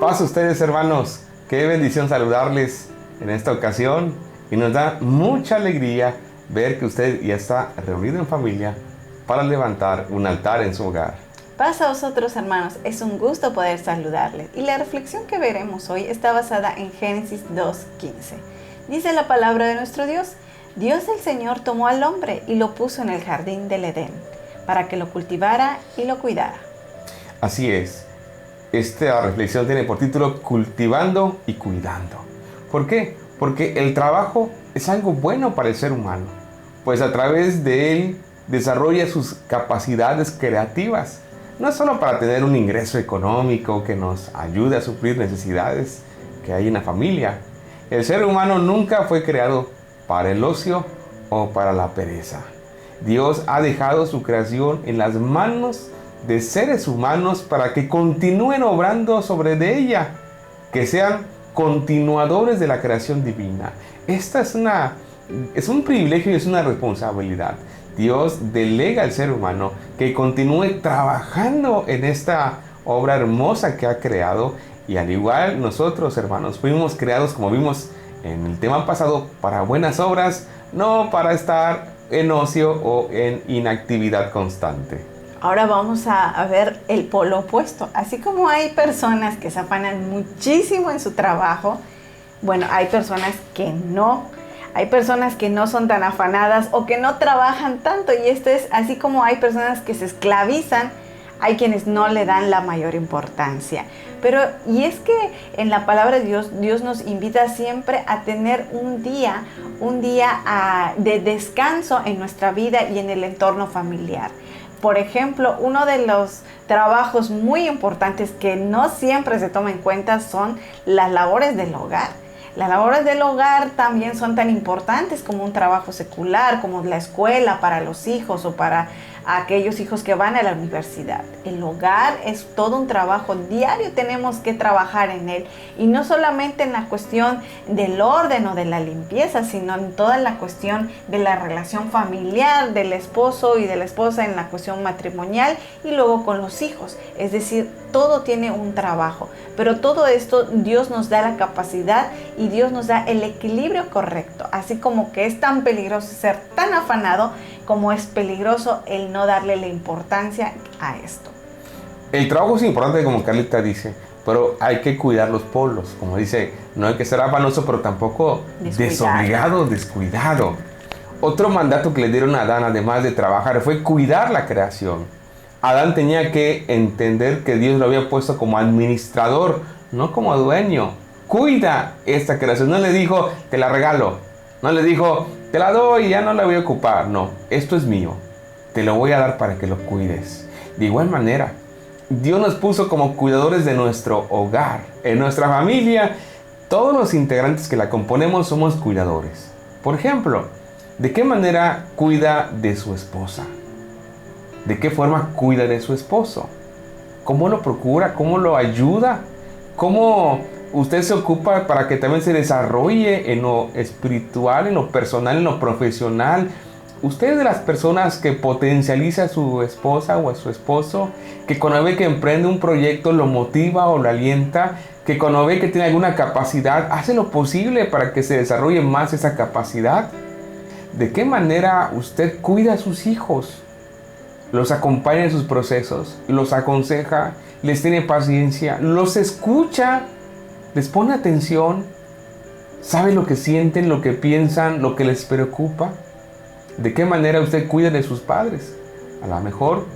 Paz a ustedes, hermanos. Qué bendición saludarles en esta ocasión y nos da mucha alegría ver que usted ya está reunido en familia para levantar un altar en su hogar. Paz a vosotros, hermanos, es un gusto poder saludarles. Y la reflexión que veremos hoy está basada en Génesis 2:15. Dice la palabra de nuestro Dios: Dios el Señor tomó al hombre y lo puso en el jardín del Edén, para que lo cultivara y lo cuidara. Así es. Esta reflexión tiene por título Cultivando y Cuidando. ¿Por qué? Porque el trabajo es algo bueno para el ser humano, pues a través de él desarrolla sus capacidades creativas, no solo para tener un ingreso económico que nos ayude a suplir necesidades que hay en la familia. El ser humano nunca fue creado para el ocio o para la pereza. Dios ha dejado su creación en las manos de seres humanos para que continúen obrando sobre de ella, que sean continuadores de la creación divina. Esta es un privilegio y es una responsabilidad. Dios delega al ser humano que continúe trabajando en esta obra hermosa que ha creado, y al igual nosotros, hermanos, fuimos creados, como vimos en el tema pasado, para buenas obras, no para estar en ocio o en inactividad constante. Ahora vamos a ver el polo opuesto. Así como hay personas que se afanan muchísimo en su trabajo, bueno, hay personas que no. Hay personas que no son tan afanadas o que no trabajan tanto, y esto es así como hay personas que se esclavizan, hay quienes no le dan la mayor importancia. Y es que en la palabra de Dios nos invita siempre a tener un día de descanso en nuestra vida y en el entorno familiar. Por ejemplo, uno de los trabajos muy importantes que no siempre se toma en cuenta son las labores del hogar. Las labores del hogar también son tan importantes como un trabajo secular, como la escuela para los hijos o para aquellos hijos que van a la universidad. El hogar es todo un trabajo diario, tenemos que trabajar en él, y no solamente en la cuestión del orden o de la limpieza, sino en toda la cuestión de la relación familiar del esposo y de la esposa, en la cuestión matrimonial y luego con los hijos. Es decir, todo tiene un trabajo, pero todo esto Dios nos da la capacidad y Dios nos da el equilibrio correcto, así como que es tan peligroso ser tan afanado como es peligroso el no darle la importancia a esto. El trabajo es importante, como Carlita dice, pero hay que cuidar los polos. Como dice, no hay que ser afanoso, pero tampoco desobligado, descuidado. Otro mandato que le dieron a Adán, además de trabajar, fue cuidar la creación. Adán tenía que entender que Dios lo había puesto como administrador, no como dueño. Cuida esta creación. No le dijo, te la regalo. No le dijo, te la doy y ya no la voy a ocupar. No, esto es mío. Te lo voy a dar para que lo cuides. De igual manera, Dios nos puso como cuidadores de nuestro hogar. En nuestra familia, todos los integrantes que la componemos somos cuidadores. Por ejemplo, ¿de qué manera cuida de su esposa? ¿De qué forma cuida de su esposo? ¿Cómo lo procura? ¿Cómo lo ayuda? ¿Cómo usted se ocupa para que también se desarrolle en lo espiritual, en lo personal, en lo profesional? Usted es de las personas que potencializa a su esposa o a su esposo, que cuando ve que emprende un proyecto lo motiva o lo alienta, que cuando ve que tiene alguna capacidad hace lo posible para que se desarrolle más esa capacidad. ¿De qué manera usted cuida a sus hijos? Los acompaña en sus procesos, los aconseja, les tiene paciencia, los escucha, les pone atención, sabe lo que sienten, lo que piensan, lo que les preocupa. ¿De qué manera usted cuida de sus padres? A lo mejor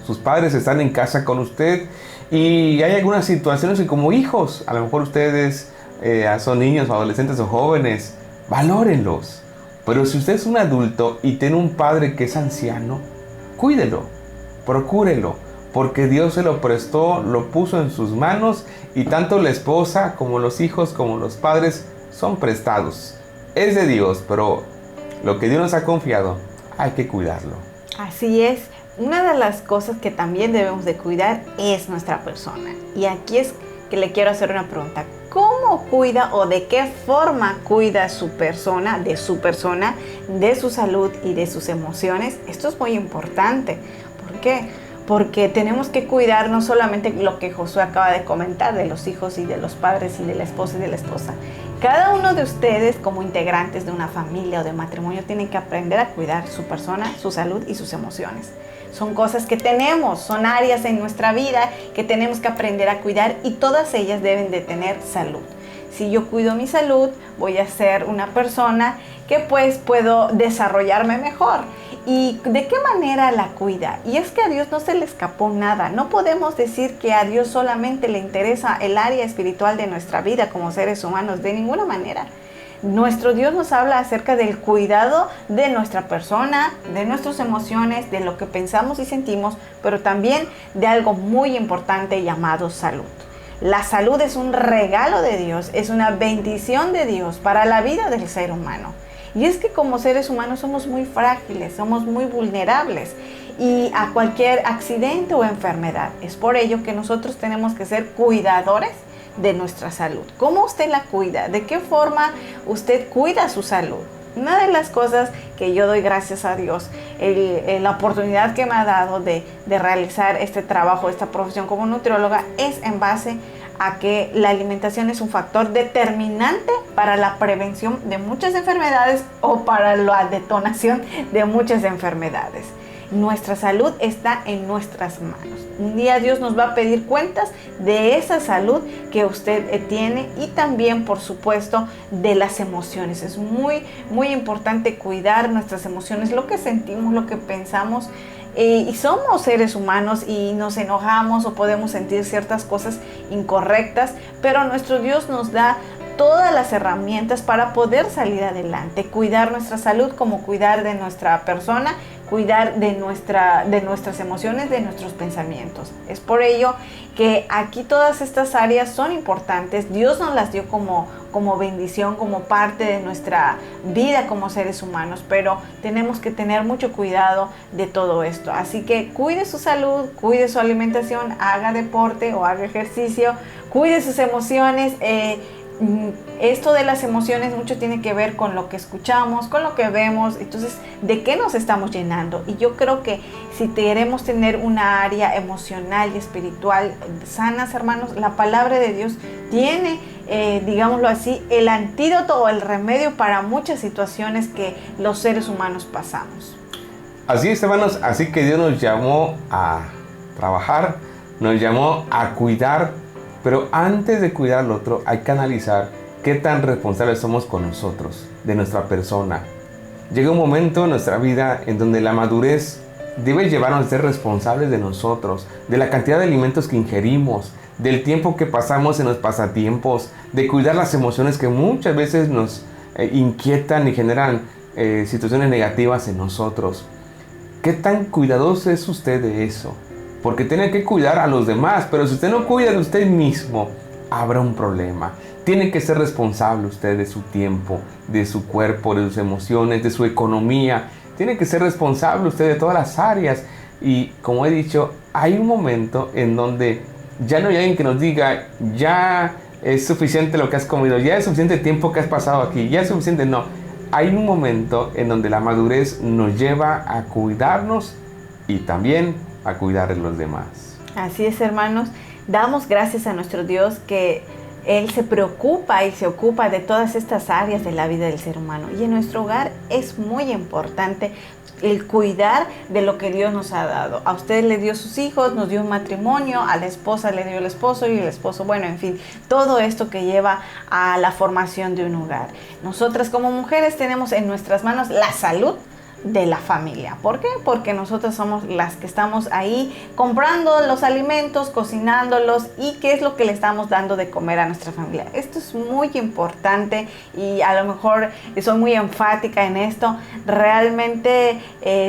sus padres están en casa con usted y hay algunas situaciones que, como hijos, a lo mejor ustedes son niños o adolescentes o jóvenes, valórenlos. Pero si usted es un adulto y tiene un padre que es anciano, cuídelo, procúrelo, porque Dios se lo prestó, lo puso en sus manos, y tanto la esposa como los hijos como los padres son prestados. Es de Dios, pero lo que Dios nos ha confiado, hay que cuidarlo. Así es. Una de las cosas que también debemos de cuidar es nuestra persona. Y aquí es que le quiero hacer una pregunta. ¿Cómo cuida o de qué forma cuida su persona, de su salud y de sus emociones? Esto es muy importante. ¿Por qué? porque tenemos que cuidar no solamente lo que Josué acaba de comentar, de los hijos y de los padres y de la esposa y de la esposa. Cada uno de ustedes, como integrantes de una familia o de matrimonio, tienen que aprender a cuidar su persona, su salud y sus emociones. Son cosas que tenemos, son áreas en nuestra vida que tenemos que aprender a cuidar, y todas ellas deben de tener salud. Si yo cuido mi salud, voy a ser una persona que pues puedo desarrollarme mejor. ¿Y de qué manera la cuida? Y es que a Dios no se le escapó nada. No podemos decir que a Dios solamente le interesa el área espiritual de nuestra vida como seres humanos, de ninguna manera. Nuestro Dios nos habla acerca del cuidado de nuestra persona, de nuestras emociones, de lo que pensamos y sentimos, pero también de algo muy importante llamado salud. La salud es un regalo de Dios, es una bendición de Dios para la vida del ser humano. Y es que como seres humanos somos muy frágiles, somos muy vulnerables y a cualquier accidente o enfermedad. Es por ello que nosotros tenemos que ser cuidadores de nuestra salud. ¿Cómo usted la cuida? ¿De qué forma usted cuida su salud? Una de las cosas que yo doy gracias a Dios, la oportunidad que me ha dado de realizar este trabajo, esta profesión como nutrióloga, es en base a que la alimentación es un factor determinante para la prevención de muchas enfermedades o para la detonación de muchas enfermedades. Nuestra salud está en nuestras manos. Un día Dios nos va a pedir cuentas de esa salud que usted tiene, y también, por supuesto, de las emociones. Es muy, muy importante cuidar nuestras emociones, lo que sentimos, lo que pensamos. Y somos seres humanos y nos enojamos o podemos sentir ciertas cosas incorrectas, pero nuestro Dios nos da todas las herramientas para poder salir adelante, cuidar nuestra salud como cuidar de nuestra persona, cuidar de nuestras emociones, de nuestros pensamientos. Es por ello que aquí todas estas áreas son importantes. Dios nos las dio como bendición, como parte de nuestra vida como seres humanos, pero tenemos que tener mucho cuidado de todo esto. Así que cuide su salud, cuide su alimentación, haga deporte o haga ejercicio, cuide sus emociones. Esto de las emociones mucho tiene que ver con lo que escuchamos, con lo que vemos. Entonces, ¿de qué nos estamos llenando? Y yo creo que si queremos tener una área emocional y espiritual sanas, hermanos, la palabra de Dios tiene, digámoslo así, el antídoto o el remedio para muchas situaciones que los seres humanos pasamos. Así es, hermanos, así que Dios nos llamó a trabajar, nos llamó a cuidar. Pero antes de cuidar al otro, hay que analizar qué tan responsables somos con nosotros, de nuestra persona. Llega un momento en nuestra vida en donde la madurez debe llevarnos a ser responsables de nosotros, de la cantidad de alimentos que ingerimos, del tiempo que pasamos en los pasatiempos, de cuidar las emociones que muchas veces nos inquietan y generan situaciones negativas en nosotros. ¿Qué tan cuidadoso es usted de eso? Porque tiene que cuidar a los demás, pero si usted no cuida de usted mismo, habrá un problema. Tiene que ser responsable usted de su tiempo, de su cuerpo, de sus emociones, de su economía. Tiene que ser responsable usted de todas las áreas. Y como he dicho, hay un momento en donde ya no hay alguien que nos diga, ya es suficiente lo que has comido, ya es suficiente el tiempo que has pasado aquí, ya es suficiente. No, hay un momento en donde la madurez nos lleva a cuidarnos y también a cuidar de los demás. Así es, hermanos. Damos gracias a nuestro Dios que Él se preocupa y se ocupa de todas estas áreas de la vida del ser humano. Y en nuestro hogar es muy importante el cuidar de lo que Dios nos ha dado. A usted le dio sus hijos, nos dio un matrimonio, a la esposa le dio el esposo y el esposo, bueno, en fin, todo esto que lleva a la formación de un hogar. Nosotras como mujeres tenemos en nuestras manos la salud de la familia. ¿Por qué? Porque nosotros somos las que estamos ahí comprando los alimentos, cocinándolos, y qué es lo que le estamos dando de comer a nuestra familia. Esto es muy importante y a lo mejor soy muy enfática en esto. Realmente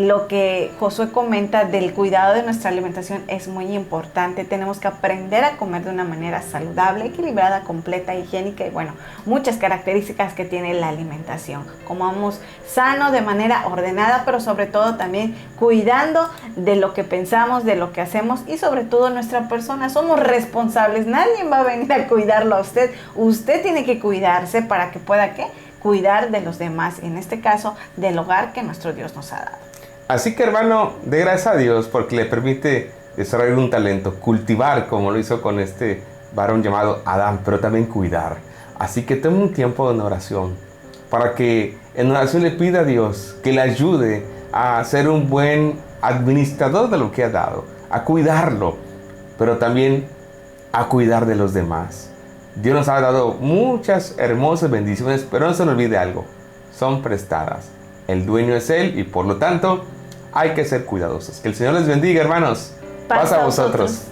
lo que Josué comenta del cuidado de nuestra alimentación es muy importante. Tenemos que aprender a comer de una manera saludable, equilibrada, completa, higiénica y bueno, muchas características que tiene la alimentación. Comamos sano de manera ordenada, pero sobre todo también cuidando de lo que pensamos, de lo que hacemos y sobre todo nuestra persona. Somos responsables, nadie va a venir a cuidarlo a usted. Usted tiene que cuidarse para que pueda ¿qué? Cuidar de los demás, en este caso del hogar que nuestro Dios nos ha dado. Así que hermano, dé gracias a Dios porque le permite desarrollar un talento, cultivar como lo hizo con este varón llamado Adán, pero también cuidar. Así que tome un tiempo en oración para que en oración le pida a Dios que le ayude a ser un buen administrador de lo que ha dado, a cuidarlo, pero también a cuidar de los demás. Dios nos ha dado muchas hermosas bendiciones, pero no se nos olvide algo, son prestadas. El dueño es Él y por lo tanto hay que ser cuidadosos. Que el Señor les bendiga, hermanos. Paz a vosotros.